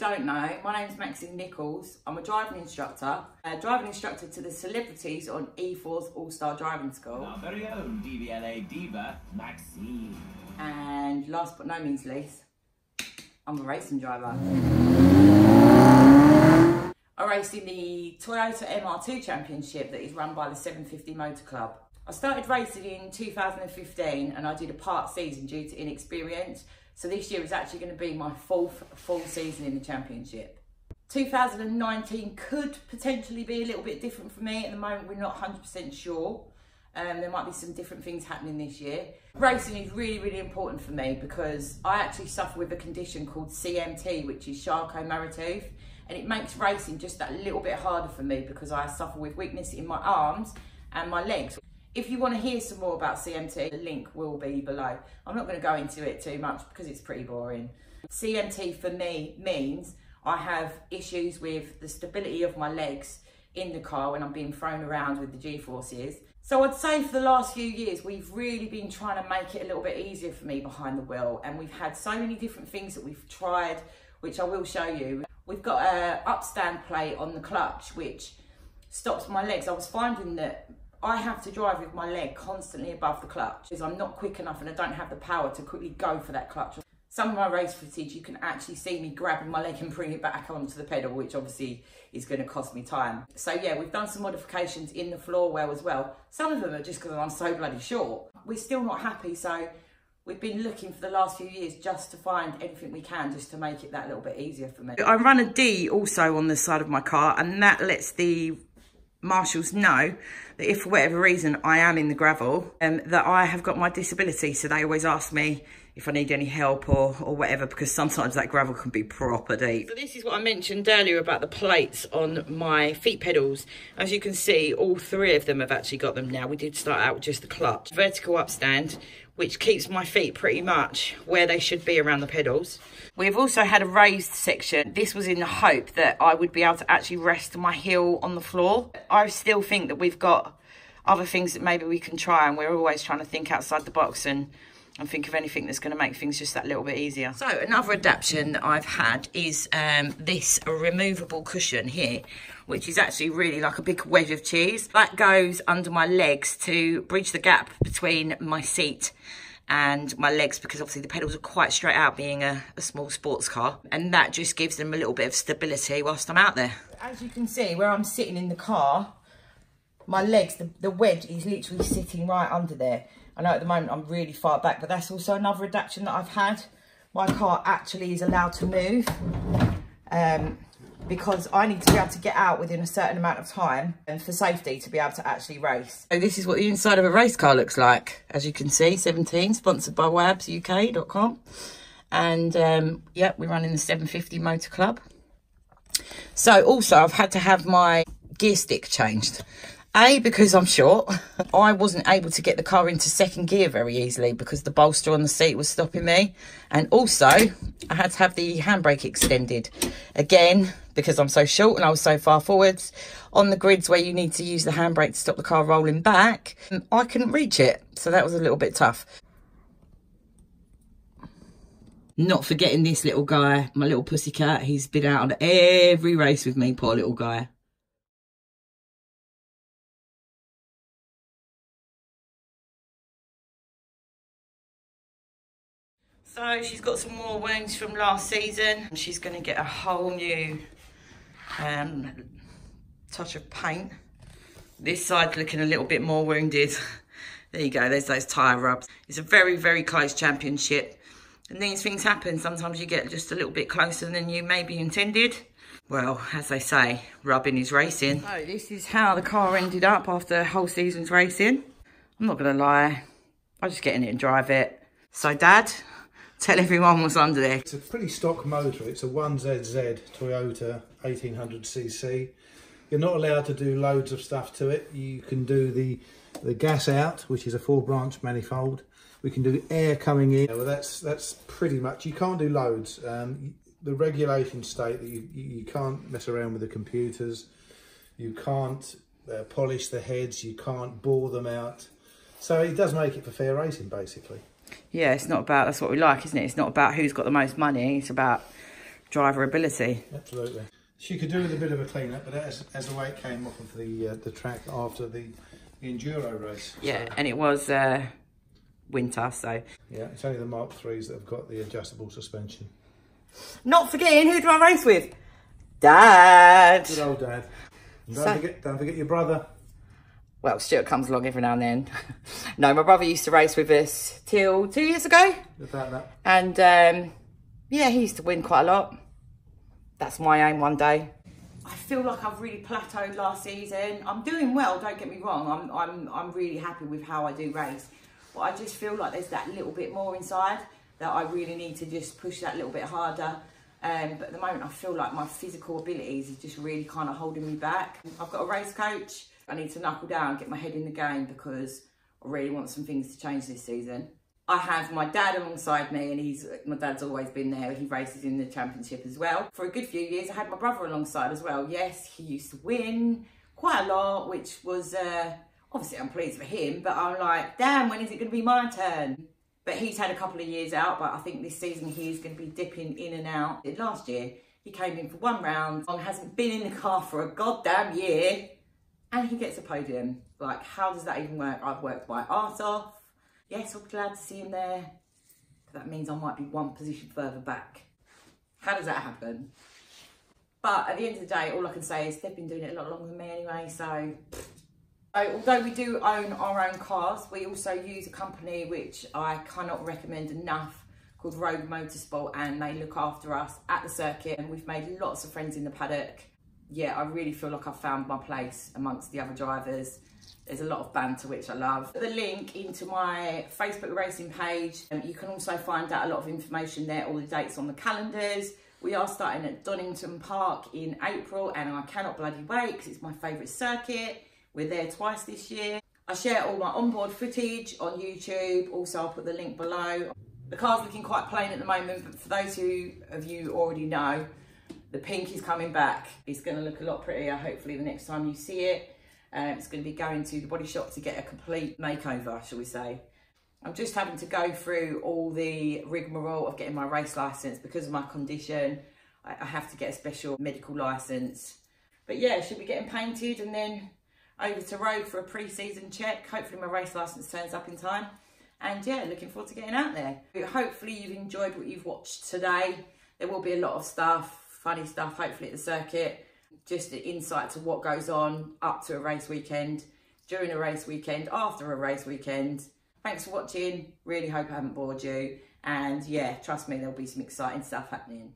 don't know, my name's Maxine Nicholls. I'm a driving instructor to the celebrities on E4's All-Star Driving School. Our very own DVLA diva, Maxine. And last but no means least, I'm a racing driver. I race in the Toyota MR2 Championship that is run by the 750 Motor Club. I started racing in 2015 and I did a part season due to inexperience. So this year is actually going to be my fourth full season in the championship. 2019 could potentially be a little bit different for me. At the moment, we're not 100% sure. There might be some different things happening this year. Racing is really, really important for me because I actually suffer with a condition called CMT, which is Charcot Marie Tooth. And it makes racing just that little bit harder for me because I suffer with weakness in my arms and my legs. If you want to hear some more about CMT, the link will be below. I'm not going to go into it too much because it's pretty boring. CMT for me means I have issues with the stability of my legs in the car when I'm being thrown around with the G-forces. So I'd say for the last few years, we've really been trying to make it a little bit easier for me behind the wheel. And we've had so many different things that we've tried, which I will show you. We've got an upstand plate on the clutch, which stops my legs. I was finding that I have to drive with my leg constantly above the clutch because I'm not quick enough and I don't have the power to quickly go for that clutch. Some of my race footage, you can actually see me grabbing my leg and bring it back onto the pedal, which obviously is going to cost me time. So yeah, we've done some modifications in the floor well as well. Some of them are just because I'm so bloody short. We're still not happy, so we've been looking for the last few years just to find anything we can just to make it that little bit easier for me. I run a D also on the side of my car, and that lets the marshals know that if for whatever reason I am in the gravel, that I have got my disability. So they always ask me if I need any help or whatever, because sometimes that gravel can be proper deep. So this is what I mentioned earlier about the plates on my feet pedals. As you can see, all three of them have actually got them now. We did start out with just the clutch. Vertical upstand, which keeps my feet pretty much where they should be around the pedals. We've also had a raised section. This was in the hope that I would be able to actually rest my heel on the floor. I still think that we've got other things that maybe we can try, and we're always trying to think outside the box and think of anything that's going to make things just that little bit easier. So another adaptation that I've had is this removable cushion here, which is actually really like a big wedge of cheese. That goes under my legs to bridge the gap between my seat and my legs, because obviously the pedals are quite straight out being a small sports car, and that just gives them a little bit of stability whilst I'm out there. As you can see, where I'm sitting in the car, my legs, the wedge is literally sitting right under there. I know at the moment I'm really far back, but that's also another adaptation that I've had. My car actually is allowed to move because I need to be able to get out within a certain amount of time and for safety to be able to actually race. So this is what the inside of a race car looks like. As you can see, 17, sponsored by wabsuk.com. And yeah, we're running the 750 Motor Club. So also I've had to have my gear stick changed. A, because I'm short. I wasn't able to get the car into second gear very easily because the bolster on the seat was stopping me. And also, I had to have the handbrake extended. Again, because I'm so short and I was so far forwards. On the grids where you need to use the handbrake to stop the car rolling back, I couldn't reach it. So that was a little bit tough. Not forgetting this little guy, my little pussycat. He's been out on every race with me, poor little guy. So she's got some more wounds from last season. She's going to get a whole new touch of paint. This side's looking a little bit more wounded. There you go, there's those tyre rubs. It's a very, very close championship. And these things happen. Sometimes you get just a little bit closer than you maybe intended. Well, as they say, rubbing is racing. So this is how the car ended up after a whole season's racing. I'm not going to lie, I just get in it and drive it. So Dad, tell everyone what's under there. It's a pretty stock motor. It's a 1ZZ Toyota 1800cc. You're not allowed to do loads of stuff to it. You can do the gas out, which is a 4-branch manifold. We can do air coming in. Well, that's pretty much, you can't do loads. The regulations state that you can't mess around with the computers. You can't polish the heads. You can't bore them out. So it does make it for fair racing, basically. Yeah, it's not about, that's what we like, isn't it? It's not about who's got the most money. It's about driver ability. Absolutely. She could do with a bit of a clean-up, but as the way it came off of the track after the enduro race. Yeah, so. And it was winter, so. Yeah, it's only the Mark IIIs that have got the adjustable suspension. Not forgetting, who do I race with? Dad. Good old Dad. And don't forget your brother. Well, Stuart comes along every now and then. No, my brother used to race with us till 2 years ago. Without that. And yeah, he used to win quite a lot. That's my aim one day. I feel like I've really plateaued last season. I'm doing well, don't get me wrong. I'm really happy with how I do race. But I just feel like there's that little bit more inside that I really need to just push that little bit harder. But at the moment, I feel like my physical abilities are just really kind of holding me back. I've got a race coach. I need to knuckle down, get my head in the game because I really want some things to change this season. I have my dad alongside me, and my dad's always been there. He races in the championship as well. For a good few years, I had my brother alongside as well. Yes, he used to win quite a lot, which was, obviously I'm pleased for him, but I'm like, damn, when is it going to be my turn? But he's had a couple of years out, but I think this season he's going to be dipping in and out. Last year, he came in for one round and hasn't been in the car for a goddamn year, and he gets a podium. Like, how does that even work? I've worked my arse off. Yes, I'm glad to see him there, but that means I might be one position further back. How does that happen? But at the end of the day, all I can say is they've been doing it a lot longer than me anyway, so... Although we do own our own cars, we also use a company which I cannot recommend enough, called Road Motorsport, and they look after us at the circuit, and we've made lots of friends in the paddock. Yeah, I really feel like I've found my place amongst the other drivers. There's a lot of banter, which I love. The link into my Facebook racing page, you can also find out a lot of information there, all the dates on the calendars. We are starting at Donington Park in April, and I cannot bloody wait because it's my favourite circuit. We're there twice this year. I share all my onboard footage on YouTube. Also, I'll put the link below. The car's looking quite plain at the moment, but for those of you who already know, the pink is coming back. It's going to look a lot prettier, hopefully, the next time you see it. It's going to be going to the body shop to get a complete makeover, shall we say. I'm just having to go through all the rigmarole of getting my race licence because of my condition. I have to get a special medical licence. But yeah, should be getting painted and then over to road for a pre-season check. Hopefully my race licence turns up in time. And yeah, looking forward to getting out there. Hopefully you've enjoyed what you've watched today. There will be a lot of stuff, funny stuff, hopefully at the circuit. Just an insight to what goes on up to a race weekend, during a race weekend, after a race weekend. Thanks for watching. Really hope I haven't bored you. And yeah, trust me, there'll be some exciting stuff happening.